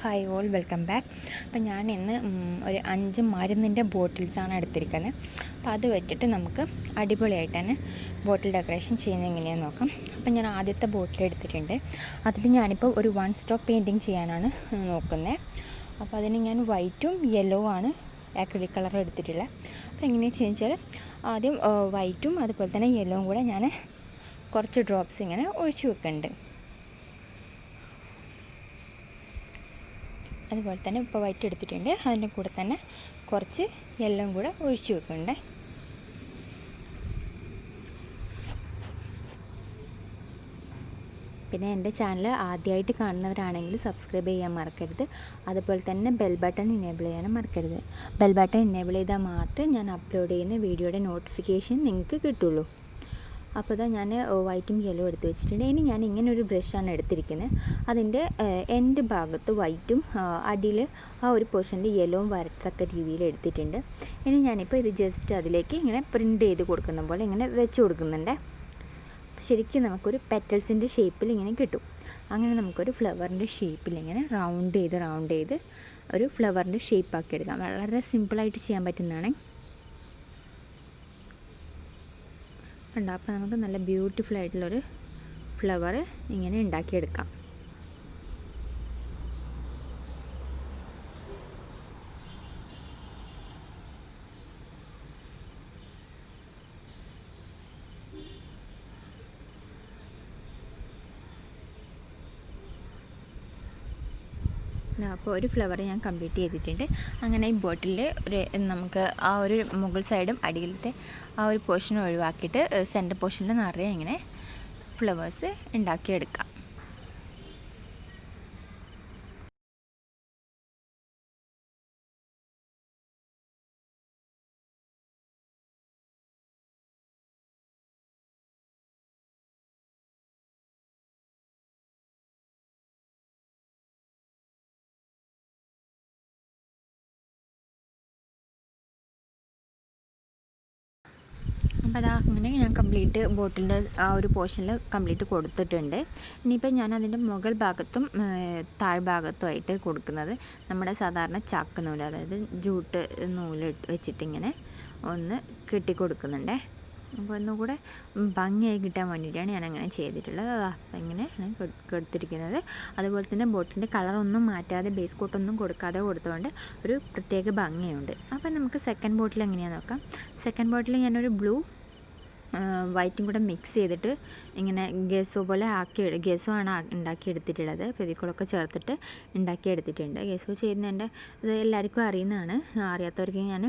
Hi all, welcome back. അപ്പോൾ ഞാൻ ഇന്ന് ഒരു 5 മരുന്നിൻ്റെ ബോട്ടിൽസാണ് എടുത്തിരിക്കുന്നത്. അപ്പോൾ അത് വെച്ചിട്ട് നമുക്ക് അടിപൊളിയായിട്ട് തന്നെ ബോട്ടിൽ ഡെക്കറേഷൻ ചെയ്യുന്നത് എങ്ങനെയാണെന്ന് നോക്കാം. അപ്പോൾ ഞാൻ ആദ്യത്തെ ബോട്ടിൽ എടുത്തിട്ടുണ്ട്. അതിൽ ഞാനിപ്പോൾ ഒരു 1 സ്ട്രോക്ക് പെയിൻറ്റിങ് ചെയ്യാനാണ് നോക്കുന്നത്. അപ്പോൾ അതിന് ഞാൻ വൈറ്റും യെല്ലോ ആണ് ആക്രിലിക് കളർ എടുത്തിട്ടുള്ളത്. അപ്പോൾ എങ്ങനെയാണെന്ന് വെച്ചാൽ ആദ്യം വൈറ്റും അതുപോലെ തന്നെ യെല്ലോവും കൂടെ ഞാൻ കുറച്ച് ഡ്രോപ്സ് ഇങ്ങനെ ഒഴിച്ച് വെക്കുന്നുണ്ട്. അതുപോലെ തന്നെ ഇപ്പോൾ വൈറ്റ് എടുത്തിട്ടുണ്ട്, അതിൻ്റെ കൂടെ തന്നെ കുറച്ച് യെല്ലോയും കൂടെ ഒഴിച്ച് വെക്കുന്നുണ്ട്. പിന്നെ എൻ്റെ ചാനൽ ആദ്യമായിട്ട് കാണുന്നവരാണെങ്കിൽ സബ്സ്ക്രൈബ് ചെയ്യാൻ മറക്കരുത്. അതുപോലെ തന്നെ ബെൽ ബട്ടൺ ഇനേബിൾ ചെയ്യാനും മറക്കരുത്. ബെൽ ബട്ടൺ ഇനേബിൾ ചെയ്താൽ മാത്രമേ ഞാൻ അപ്ലോഡ് ചെയ്യുന്ന വീഡിയോയുടെ നോട്ടിഫിക്കേഷൻ നിങ്ങൾക്ക് കിട്ടുള്ളൂ. അപ്പോൾ ഇതാ ഞാൻ വൈറ്റും യെല്ലോ എടുത്ത് വെച്ചിട്ടുണ്ട്. ഇനി ഞാൻ ഇങ്ങനെ ഒരു ബ്രഷാണ് എടുത്തിരിക്കുന്നത്. അതിൻ്റെ എൻഡ് ഭാഗത്ത് വൈറ്റും അടിയിൽ ആ ഒരു പോർഷനിൽ യെല്ലോവും വരത്തക്ക രീതിയിൽ എടുത്തിട്ടുണ്ട്. ഇനി ഞാനിപ്പോൾ ഇത് ജസ്റ്റ് അതിലേക്ക് ഇങ്ങനെ പ്രിൻ്റ് ചെയ്ത് കൊടുക്കുന്ന പോലെ ഇങ്ങനെ വെച്ച് കൊടുക്കുന്നുണ്ട്. ശരിക്കും നമുക്കൊരു പെറ്റൽസിൻ്റെ ഷേപ്പിൽ ഇങ്ങനെ കിട്ടും. അങ്ങനെ നമുക്കൊരു ഫ്ലവറിൻ്റെ ഷേപ്പിൽ ഇങ്ങനെ റൗണ്ട് ചെയ്ത് ഒരു ഫ്ലവറിൻ്റെ ഷേപ്പാക്കി എടുക്കാം. വളരെ സിമ്പിളായിട്ട് ചെയ്യാൻ പറ്റുന്നതാണ്. ഉണ്ട്. അപ്പോൾ നമുക്ക് നല്ല ബ്യൂട്ടിഫുൾ ആയിട്ടുള്ളൊരു ഫ്ലവർ ഇങ്ങനെ ഉണ്ടാക്കിയെടുക്കാം. അപ്പോൾ ഒരു ഫ്ലവർ ഞാൻ കംപ്ലീറ്റ് ചെയ്തിട്ടുണ്ട്. അങ്ങനെ ഈ ബോട്ടിൽ നമുക്ക് ആ ഒരു മുകൾ സൈഡും അടിയിലത്തെ ആ ഒരു പോർഷൻ ഒഴിവാക്കിയിട്ട് സെൻറ്റർ പോർഷനിൽ നിറയെ ഇങ്ങനെ ഫ്ലവേഴ്സ് ഉണ്ടാക്കിയെടുക്കാം. അപ്പോൾ അതാ അങ്ങനെ ഞാൻ കംപ്ലീറ്റ് ബോട്ടിലിൻ്റെ ആ ഒരു പോർഷനിൽ കംപ്ലീറ്റ് കൊടുത്തിട്ടുണ്ട്. ഇനിയിപ്പോൾ ഞാൻ അതിൻ്റെ മുകൾ ഭാഗത്തും താഴ്ഭാഗത്തുമായിട്ട് കൊടുക്കുന്നത് നമ്മുടെ സാധാരണ ചാക്ക് നൂല്, അതായത് ജൂട്ട് നൂല് വെച്ചിട്ടിങ്ങനെ ഒന്ന് കെട്ടി കൊടുക്കുന്നുണ്ട്. അപ്പോൾ ഒന്നുകൂടെ ഭംഗിയായി കിട്ടാൻ വേണ്ടിയിട്ടാണ് ഞാൻ അങ്ങനെ ചെയ്തിട്ടുള്ളത്. അപ്പോൾ ഇങ്ങനെയാണ് കൊടുത്തിരിക്കുന്നത്. അതുപോലെ തന്നെ ബോട്ടിൻ്റെ കളറൊന്നും മാറ്റാതെ ബേസ് കോട്ടൊന്നും കൊടുക്കാതെ കൊടുത്തുകൊണ്ട് ഒരു പ്രത്യേക ഭംഗിയുണ്ട്. അപ്പോൾ നമുക്ക് സെക്കൻഡ് ബോട്ടിൽ എങ്ങനെയാണെന്ന് നോക്കാം. സെക്കൻഡ് ബോട്ടിൽ ഞാനൊരു ബ്ലൂ വൈറ്റും കൂടെ മിക്സ് ചെയ്തിട്ട് ഇങ്ങനെ ഗെസോ പോലെ ഗെസോ ആണ് ഉണ്ടാക്കിയെടുത്തിട്ടുള്ളത്. ഫെവിക്കോളൊക്കെ ചേർത്തിട്ട് ഉണ്ടാക്കിയെടുത്തിട്ടുണ്ട്. ഗെസോ ചെയ്യുന്നതിൻ്റെ ഇത് എല്ലാവർക്കും അറിയുന്നതാണ്. അറിയാത്തവർക്ക് ഞാൻ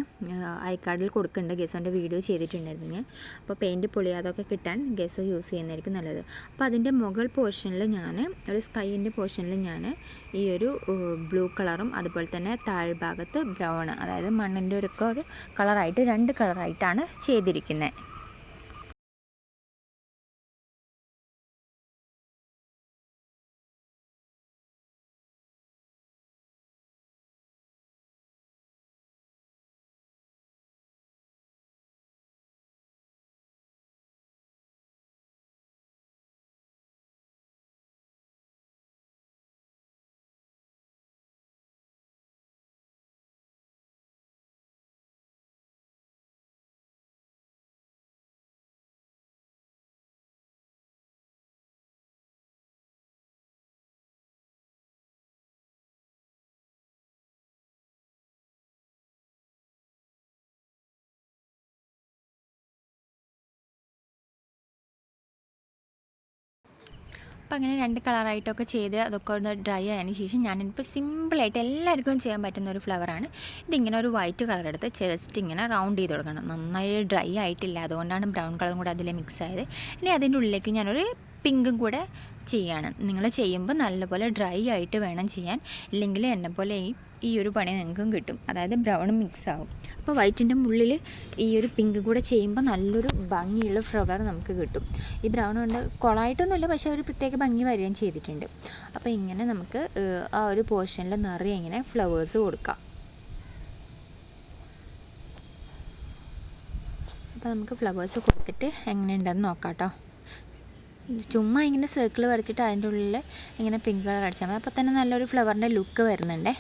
ഐക്കാർഡിൽ കൊടുക്കുന്നുണ്ട്. ഗെസോൻ്റെ വീഡിയോ ചെയ്തിട്ടുണ്ടായിരുന്നു ഞാൻ. അപ്പോൾ പെയിൻറ്റ് പൊളിയാതൊക്കെ കിട്ടാൻ ഗെസോ യൂസ് ചെയ്യുന്നതായിരിക്കും നല്ലത്. അപ്പോൾ അതിൻ്റെ മുകൾ പോർഷനിൽ ഞാൻ ഒരു സ്കൈൻ്റെ പോർഷനിൽ ഞാൻ ഈ ഒരു ബ്ലൂ കളറും അതുപോലെ തന്നെ താഴ്ഭാഗത്ത് ബ്രൗൺ, അതായത് മണ്ണിൻ്റെ ഒരു കളറായിട്ട് 2 കളറായിട്ടാണ് ചെയ്തിരിക്കുന്നത്. അപ്പോൾ അങ്ങനെ 2 കളറായിട്ടൊക്കെ ചെയ്ത് അതൊക്കെ ഒന്ന് ഡ്രൈ ആയതിനു ശേഷം ഞാനിപ്പോൾ സിമ്പിളായിട്ട് എല്ലാവർക്കും ചെയ്യാൻ പറ്റുന്ന ഒരു ഫ്ലവറാണ്. ഇതിങ്ങനെ ഒരു വൈറ്റ് കളർ എടുത്ത് ജസ്റ്റ് ഇങ്ങനെ റൗണ്ട് ചെയ്ത് കൊടുക്കണം. നന്നായി ഡ്രൈ ആയിട്ടില്ല, അതുകൊണ്ടാണ് ബ്രൗൺ കളറും കൂടെ അതിൽ മിക്സ് ആയത്. ഇനി അതിൻ്റെ ഉള്ളിലേക്ക് ഞാനൊരു പിങ്കും കൂടെ ചെയ്യാണ്. നിങ്ങൾ ചെയ്യുമ്പോൾ നല്ലപോലെ ഡ്രൈ ആയിട്ട് വേണം ചെയ്യാൻ, ഇല്ലെങ്കിൽ എന്നെ പോലെ ഈ ഒരു പണി നിങ്ങൾക്കും കിട്ടും. അതായത് ബ്രൗണും മിക്സ് ആവും. അപ്പോൾ വൈറ്റിൻ്റെ ഉള്ളിൽ ഈ ഒരു പിങ്ക് കൂടെ ചെയ്യുമ്പോൾ നല്ലൊരു ഭംഗിയുള്ള ഫ്ലവർ നമുക്ക് കിട്ടും. ഈ ബ്രൗൺ കൊണ്ട് കൊളായിട്ടൊന്നുമില്ല, പക്ഷേ ഒരു പ്രത്യേക ഭംഗി വരികയും ചെയ്തിട്ടുണ്ട്. അപ്പോൾ ഇങ്ങനെ നമുക്ക് ആ ഒരു പോർഷനിൽ നിറയെ ഇങ്ങനെ ഫ്ലവേഴ്സ് കൊടുക്കാം. അപ്പോൾ നമുക്ക് ഫ്ലവേഴ്സ് കൊടുത്തിട്ട് എങ്ങനെയുണ്ടെന്ന് നോക്കാം കേട്ടോ. ചുമ്മാ ഇങ്ങനെ സർക്കിൾ വരച്ചിട്ട് അതിൻ്റെ ഉള്ളിൽ ഇങ്ങനെ പിങ്ക് കളർ അടിച്ചാൽ മതി. അപ്പോൾ തന്നെ നല്ലൊരു ഫ്ലവറിൻ്റെ ലുക്ക് വരുന്നുണ്ടേ.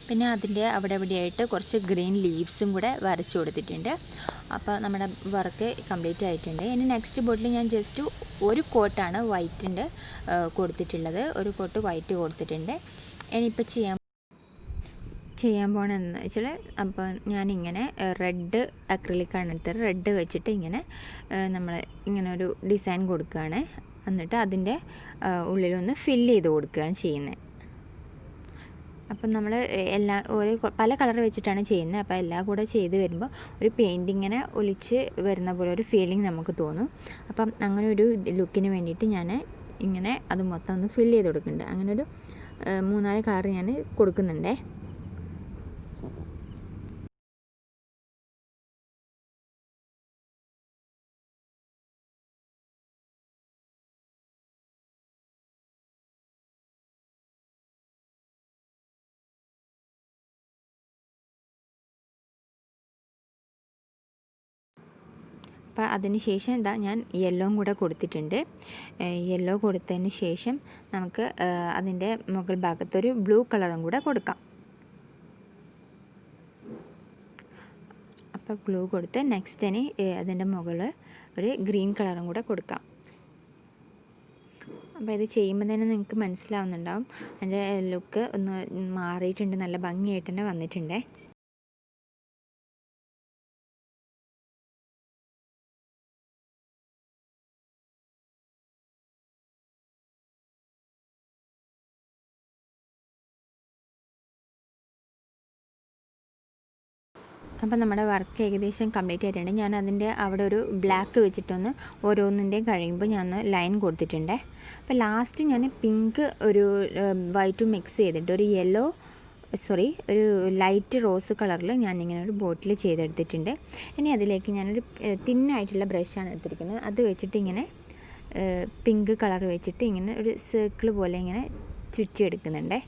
പിന്നെ അതിൻ്റെ അവിടെ ഇവിടെയായിട്ട് കുറച്ച് ഗ്രീൻ ലീവ്സും കൂടെ വരച്ചു കൊടുത്തിട്ടുണ്ട്. അപ്പോൾ നമ്മുടെ വർക്ക് കംപ്ലീറ്റ് ആയിട്ടുണ്ട്. ഇനി നെക്സ്റ്റ് ബോട്ടിൽ ഞാൻ ജസ്റ്റ് ഒരു കോട്ടാണ് വൈറ്റിൻ്റെ കൊടുത്തിട്ടുള്ളത്. ഒരു കോട്ട് വൈറ്റ് കൊടുത്തിട്ടുണ്ട്. ഇനിയിപ്പോൾ ചെയ്യാൻ പോകണമെന്ന് വെച്ചാൽ, അപ്പോൾ ഞാനിങ്ങനെ റെഡ് അക്രിലിക്കാണ് എടുത്തത്. റെഡ് വെച്ചിട്ട് ഇങ്ങനെ നമ്മൾ ഇങ്ങനെ ഒരു ഡിസൈൻ കൊടുക്കുകയാണ്. എന്നിട്ട് അതിൻ്റെ ഉള്ളിലൊന്ന് ഫില്ല് ചെയ്ത് കൊടുക്കുകയാണ് ചെയ്യുന്നത്. അപ്പം നമ്മൾ പല കളർ വെച്ചിട്ടാണ് ചെയ്യുന്നത്. അപ്പോൾ എല്ലാം കൂടെ ചെയ്ത് വരുമ്പോൾ ഒരു പെയിൻറ്റിങ്ങനെ ഒലിച്ച് വരുന്ന പോലെ ഒരു ഫീലിംഗ് നമുക്ക് തോന്നും. അപ്പം അങ്ങനെ ഒരു ലുക്കിന് വേണ്ടിയിട്ട് ഞാൻ ഇങ്ങനെ അത് മൊത്തം ഒന്ന് ഫില്ല് ചെയ്ത് കൊടുക്കുന്നുണ്ട്. അങ്ങനെ ഒരു 3-4 കളർ ഞാൻ കൊടുക്കുന്നുണ്ടേ. അപ്പോൾ അതിന് ശേഷം എന്താ ഞാൻ യെല്ലോയും കൂടെ കൊടുത്തിട്ടുണ്ട്. യെല്ലോ കൊടുത്തതിന് ശേഷം നമുക്ക് അതിൻ്റെ മുകൾ ഭാഗത്തൊരു ബ്ലൂ കളറും കൂടെ കൊടുക്കാം. അപ്പോൾ ബ്ലൂ കൊടുത്ത് നെക്സ്റ്റ് ഇനി അതിൻ്റെ മുകളിൽ ഒരു ഗ്രീൻ കളറും കൂടെ കൊടുക്കാം. അപ്പോൾ ഇത് ചെയ്യുമ്പോൾ തന്നെ നിങ്ങൾക്ക് മനസ്സിലാവുന്നുണ്ടാവും അതിൻ്റെ ലുക്ക് ഒന്ന് മാറിയിട്ടുണ്ട്, നല്ല ഭംഗിയായിട്ട് തന്നെ വന്നിട്ടുണ്ട്. അപ്പോൾ നമ്മുടെ വർക്ക് ഏകദേശം കംപ്ലീറ്റ് ആയിട്ടുണ്ട്. ഞാൻ അതിൻ്റെ അവിടെ ഒരു ബ്ലാക്ക് വെച്ചിട്ടൊന്ന് ഓരോന്നിൻ്റെയും കഴിയുമ്പോൾ ഞാൻ ലൈൻ കൊടുത്തിട്ടുണ്ട്. അപ്പോൾ ലാസ്റ്റ് ഞാൻ പിങ്ക് ഒരു വൈറ്റും മിക്സ് ചെയ്തിട്ട് ഒരു ഒരു ലൈറ്റ് റോസ് കളറിൽ ഞാനിങ്ങനെ ഒരു ബോട്ടിൽ ചെയ്തെടുത്തിട്ടുണ്ട്. ഇനി അതിലേക്ക് ഞാനൊരു തിന്നായിട്ടുള്ള ബ്രഷാണ് എടുത്തിരിക്കുന്നത്. അത് വെച്ചിട്ട് ഇങ്ങനെ പിങ്ക് കളർ വെച്ചിട്ട് ഇങ്ങനെ ഒരു സർക്കിൾ പോലെ ഇങ്ങനെ ചുറ്റിയെടുക്കുന്നുണ്ട്.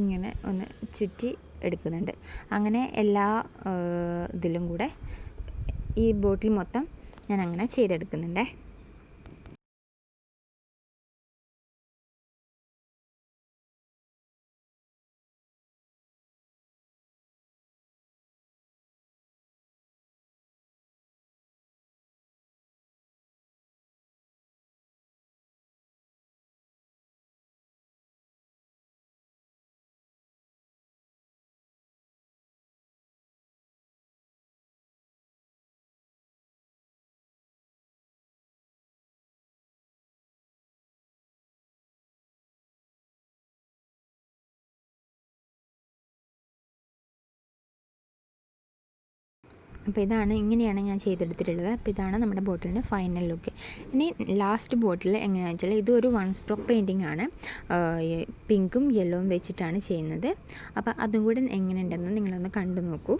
ഇങ്ങനെ ഒന്ന് ചുറ്റി എടുക്കുന്നുണ്ട്. അങ്ങനെ എല്ലാ ഇതിലും കൂടെ ഈ ബോട്ടിൽ മൊത്തം ഞാൻ അങ്ങനെ ചെയ്തെടുക്കുന്നുണ്ട്. അപ്പോൾ ഇങ്ങനെയാണ് ഞാൻ ചെയ്തെടുത്തിട്ടുള്ളത്. അപ്പോൾ ഇതാണ് നമ്മുടെ ബോട്ടിലിൻ്റെ ഫൈനൽ ലുക്ക്. ഇനി ലാസ്റ്റ് ബോട്ടിൽ എങ്ങനെയാണെന്ന് വെച്ചാൽ ഇതൊരു 1 സ്ട്രോക്ക് പെയിൻറ്റിംഗ് ആണ്. പിങ്കും യെല്ലോവും വെച്ചിട്ടാണ് ചെയ്യുന്നത്. അപ്പോൾ അതും കൂടെ എങ്ങനെയുണ്ടെന്ന് നിങ്ങളൊന്ന് കണ്ടു നോക്കൂ.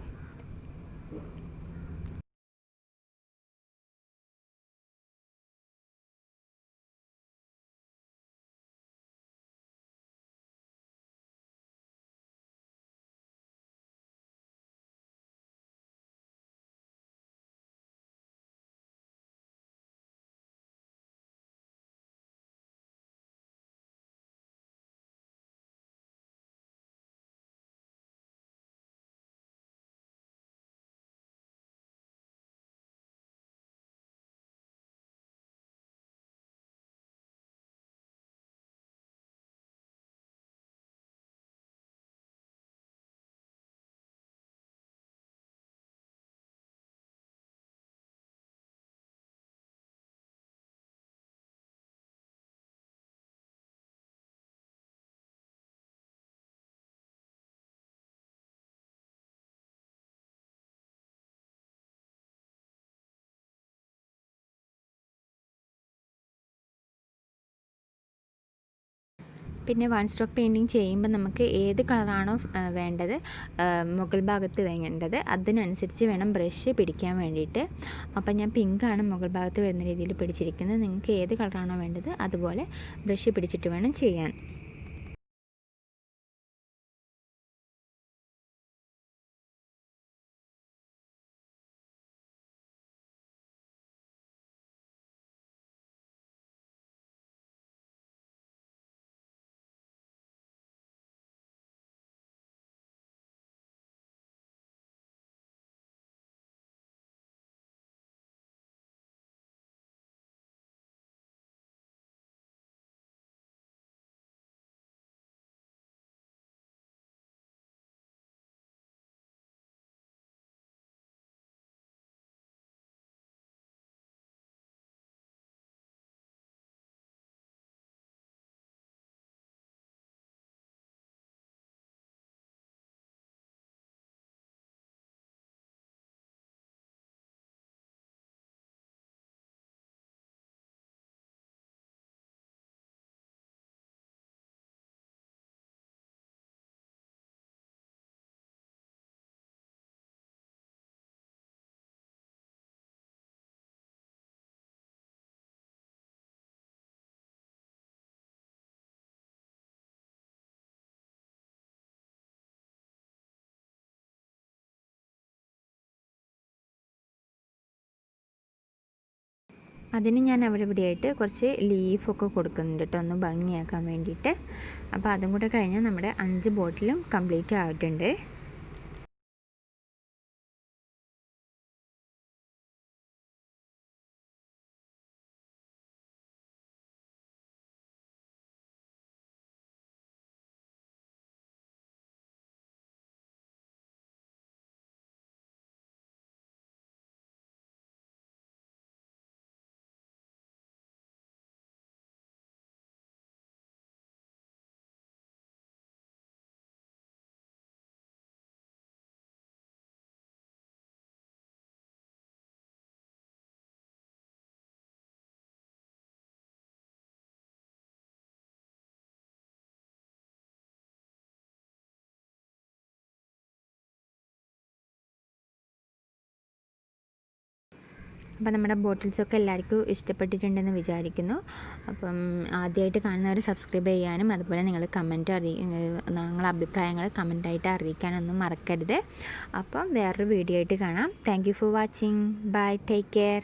പിന്നെ വൺ സ്ട്രോക്ക് പെയിൻറ്റിങ് ചെയ്യുമ്പോൾ നമുക്ക് ഏത് കളറാണോ വേണ്ടത്, മുകൾ ഭാഗത്ത് വേണ്ടത്, അതിനനുസരിച്ച് വേണം ബ്രഷ് പിടിക്കാൻ വേണ്ടിയിട്ട്. അപ്പം ഞാൻ പിങ്കാണ് മുകൾ ഭാഗത്ത് വരുന്ന രീതിയിൽ പിടിച്ചിരിക്കുന്നത്. നിങ്ങൾക്ക് ഏത് കളറാണോ വേണ്ടത് അതുപോലെ ബ്രഷ് പിടിച്ചിട്ട് വേണം ചെയ്യാൻ. അതിന് ഞാൻ അവിടെ ഇവിടെയായിട്ട് കുറച്ച് ലീഫൊക്കെ കൊടുക്കുന്നുണ്ട് കേട്ടോ, ഒന്ന് ഭംഗിയാക്കാൻ വേണ്ടിയിട്ട്. അപ്പോൾ അതും കൂടെ കഴിഞ്ഞാൽ നമ്മുടെ 5 ബോട്ടിലും കംപ്ലീറ്റ് ആയിട്ടുണ്ട്. അപ്പോൾ നമ്മുടെ ബോട്ടിൽസൊക്കെ എല്ലാവർക്കും ഇഷ്ടപ്പെട്ടിട്ടുണ്ടെന്ന് വിചാരിക്കുന്നു. അപ്പം ആദ്യമായിട്ട് കാണുന്നവർ സബ്സ്ക്രൈബ് ചെയ്യാനും അതുപോലെ നിങ്ങൾ നിങ്ങളുടെ അഭിപ്രായങ്ങൾ കമൻറ്റായിട്ട് അറിയിക്കാനൊന്നും മറക്കരുത്. അപ്പം വേറൊരു വീഡിയോ ആയിട്ട് കാണാം. Thank you for watching. Bye, take care.